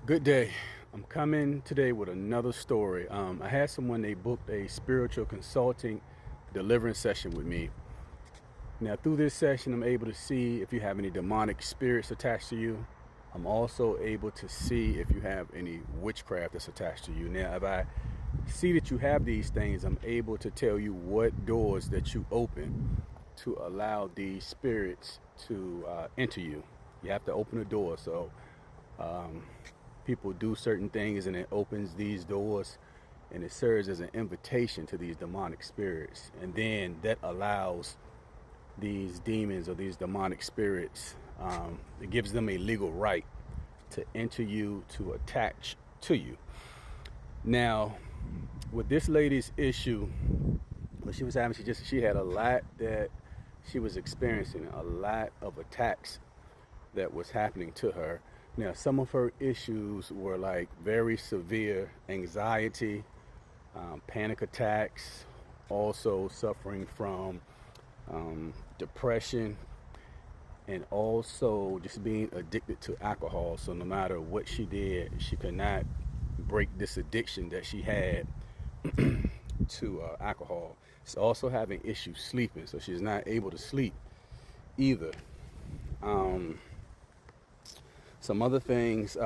Good day. I'm coming today with another story. I had someone, they booked a spiritual consulting deliverance session with me. Now, through this session, I'm able to see if you have any demonic spirits attached to you. I'm also able to see if you have any witchcraft that's attached to you. Now, if I see that you have these things, I'm able to tell you what doors that you open to allow these spirits to enter you. You have to open a door. So people do certain things and it opens these doors and it serves as an invitation to these demonic spirits, and then that allows these demons or these demonic spirits, it gives them a legal right to enter you, to attach to you. Now, with this lady's issue, what she was having, she had a lot that she was experiencing, a lot of attacks that was happening to her. Now, some of her issues were like very severe anxiety, panic attacks, also suffering from depression, and also just being addicted to alcohol. So no matter what she did, she could not break this addiction that she had to alcohol. She's also having issues sleeping, so she's not able to sleep either. Some other things,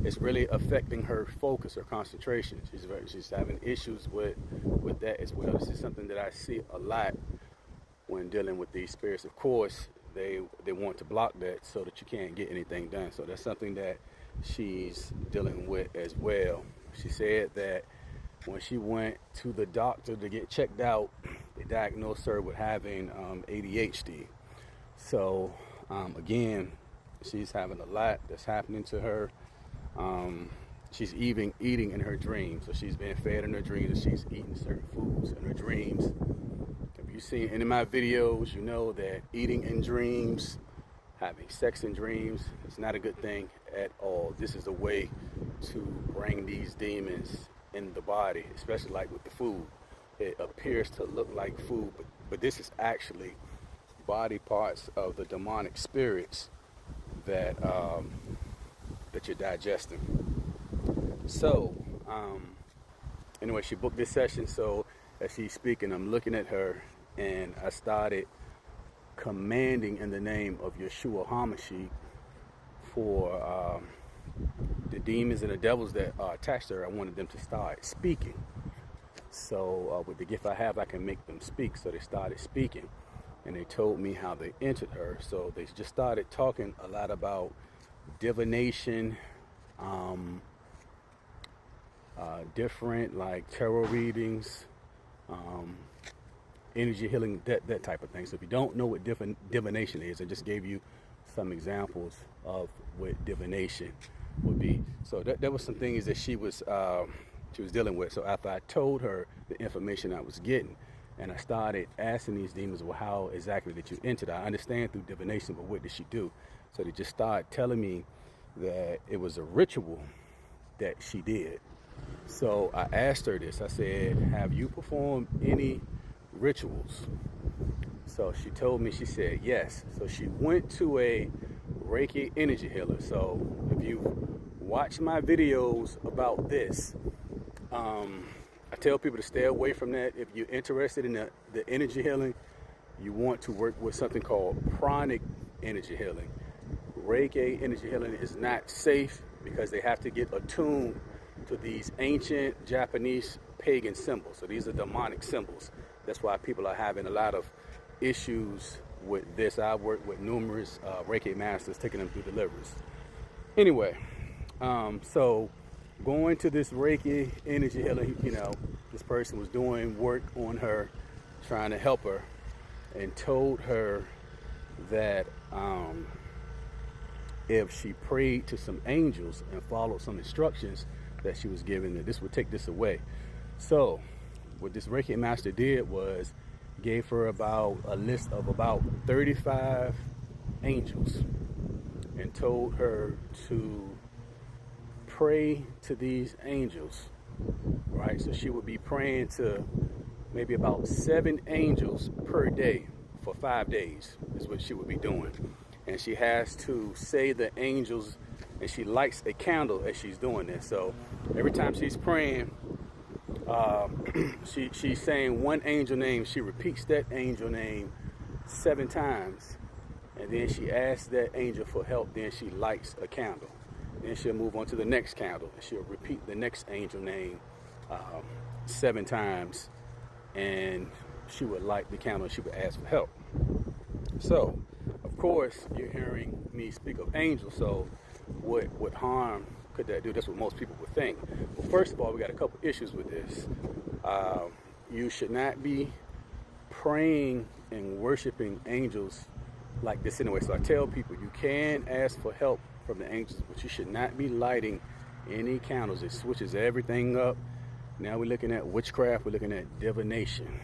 it's really affecting her focus, her concentration. She's having issues with that as well. This is something that I see a lot when dealing with these spirits. Of course, they want to block that so that you can't get anything done. So that's something that she's dealing with as well. She said that when she went to the doctor to get checked out, they diagnosed her with having ADHD. So again, she's having a lot that's happening to her. She's even eating in her dreams. So she's being fed in her dreams and she's eating certain foods in her dreams. If you've seen any of my videos, you know that eating in dreams, having sex in dreams, is not a good thing at all. This is a way to bring these demons in the body, especially like with the food. It appears to look like food, but this is actually body parts of the demonic spirits that that you're digesting. So anyway, she booked this session. So as she's speaking, I'm looking at her and I started commanding in the name of Yeshua HaMashiach for the demons and the devils that are attached to her. I wanted them to start speaking. So with the gift I have, I can make them speak. So they started speaking. And they told me how they entered her. So they just started talking a lot about divination, different like tarot readings, energy healing, that type of thing. So if you don't know what divination is, I just gave you some examples of what divination would be. So that was some things that she was dealing with. So after I told her the information I was getting, and I started asking these demons, well, how exactly did you enter? I understand through divination, but what did she do? So they just started telling me that it was a ritual that she did. So I asked her this. I said, have you performed any rituals? So she told me, she said, yes. So she went to a Reiki energy healer. So if you've watched my videos about this, I tell people to stay away from that. If you're interested in the energy healing, you want to work with something called pranic energy healing. Reiki energy healing is not safe because they have to get attuned to these ancient Japanese pagan symbols. So these are demonic symbols. That's why people are having a lot of issues with this. I've worked with numerous Reiki masters, taking them through deliverance. Anyway, so going to this Reiki energy healing, this person was doing work on her, trying to help her, and told her that if she prayed to some angels and followed some instructions that she was given, that this would take this away. So what this Reiki master did was gave her about a list of about 35 angels and told her to pray to these angels, right? So she would be praying to maybe about 7 angels per day for 5 days is what she would be doing. And she has to say the angels' and she lights a candle as she's doing this. So every time she's praying, she's saying one angel name. She repeats that angel name 7 times, and then she asks that angel for help. Then she lights a candle. Then she'll move on to the next candle, and she'll repeat the next angel name 7 times, and she would light the candle and she would ask for help. So, of course, you're hearing me speak of angels. So, what harm could that do? That's what most people would think. Well, first of all, we got a couple issues with this. You should not be praying and worshiping angels like this anyway. So I tell people you can ask for help from the angels, but you should not be lighting any candles. It switches everything up. Now we're looking at witchcraft, we're looking at divination,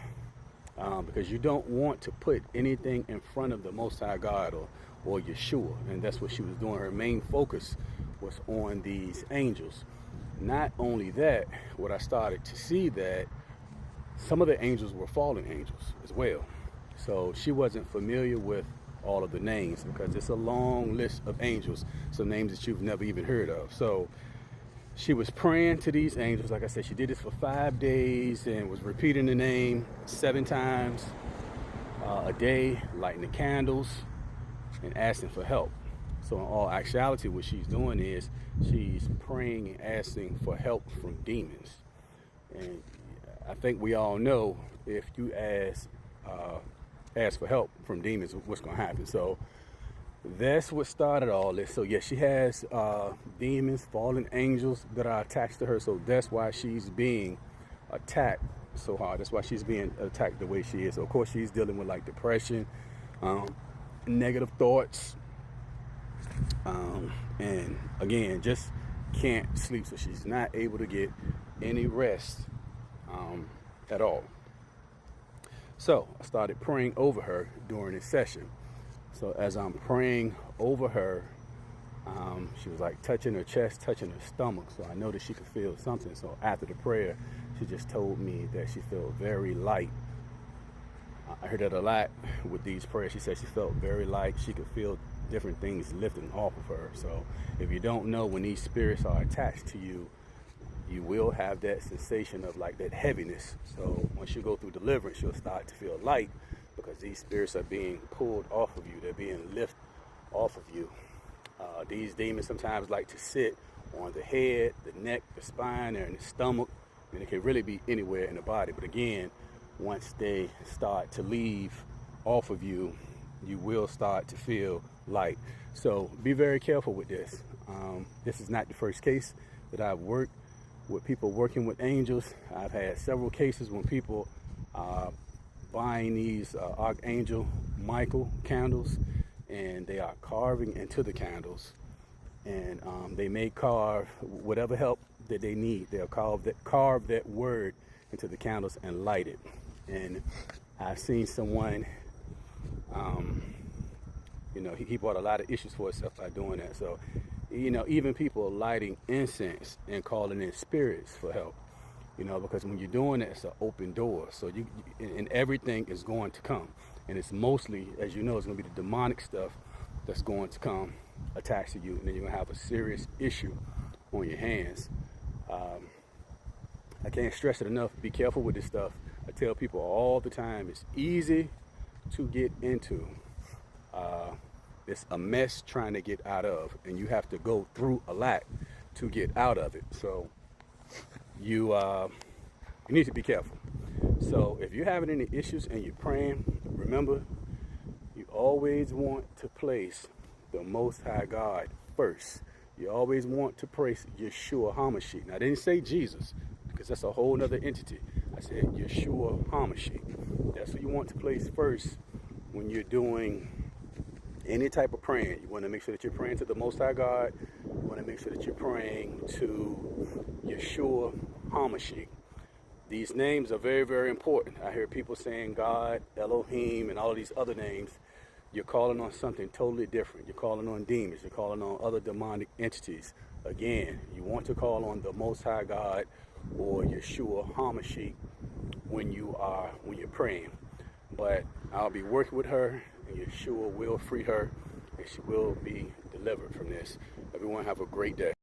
because you don't want to put anything in front of the Most High God or Yeshua, and that's what she was doing. Her main focus was on these angels. Not only that, what I started to see that some of the angels were fallen angels as well. So she wasn't familiar with all of the names, because it's a long list of angels, some names that you've never even heard of. So she was praying to these angels. Like I said, she did this for 5 days and was repeating the name 7 times a day, lighting the candles and asking for help. So in all actuality, what she's doing is she's praying and asking for help from demons. And I think we all know if you ask for help from demons, what's going to happen. So that's what started all this. So yes, she has demons, fallen angels that are attached to her. So that's why she's being attacked so hard. That's why she's being attacked the way she is. So of course she's dealing with like depression, negative thoughts, and again, just can't sleep. So she's not able to get any rest at all. So I started praying over her during this session. So as I'm praying over her, she was like touching her chest, touching her stomach. So I know that she could feel something. So after the prayer, she just told me that she felt very light. I heard that a lot with these prayers. She said she felt very light. She could feel different things lifting off of her. So if you don't know, when these spirits are attached to you, you will have that sensation of like that heaviness. So once you go through deliverance, you'll start to feel light, because these spirits are being pulled off of you. They're being lifted off of you. These demons sometimes like to sit on the head, the neck, the spine, or in the stomach. And it can really be anywhere in the body. But again, once they start to leave off of you, you will start to feel light. So be very careful with this. This is not the first case that I've worked with people working with angels. I've had several cases when people are buying these Archangel Michael candles, and they are carving into the candles, and they may carve whatever help that they need. They'll carve that word into the candles and light it. And I've seen someone, he brought a lot of issues for himself by doing that. So, even people lighting incense and calling in spirits for help, because when you're doing that, it's an open door. So and everything is going to come. And it's mostly, as you know, it's going to be the demonic stuff that's going to come attached to you. And then you're going to have a serious issue on your hands. I can't stress it enough. Be careful with this stuff. I tell people all the time, it's easy to get into. It's a mess trying to get out of, and you have to go through a lot to get out of it. So you need to be careful. So if you're having any issues and you're praying, remember, you always want to place the Most High God first. You always want to praise Yeshua HaMashiach. Now, I didn't say Jesus, because that's a whole other entity. I said Yeshua HaMashiach. That's what you want to place first when you're doing any type of praying. You want to make sure that you're praying to the Most High God. You want to make sure that you're praying to Yeshua HaMashiach. These names are very, very important. I hear people saying God, Elohim, and all of these other names. You're calling on something totally different. You're calling on demons. You're calling on other demonic entities. Again, you want to call on the Most High God or Yeshua HaMashiach when you're praying. But I'll be working with her, and Yeshua will free her, and she will be delivered. delivered from this. Everyone have a great day.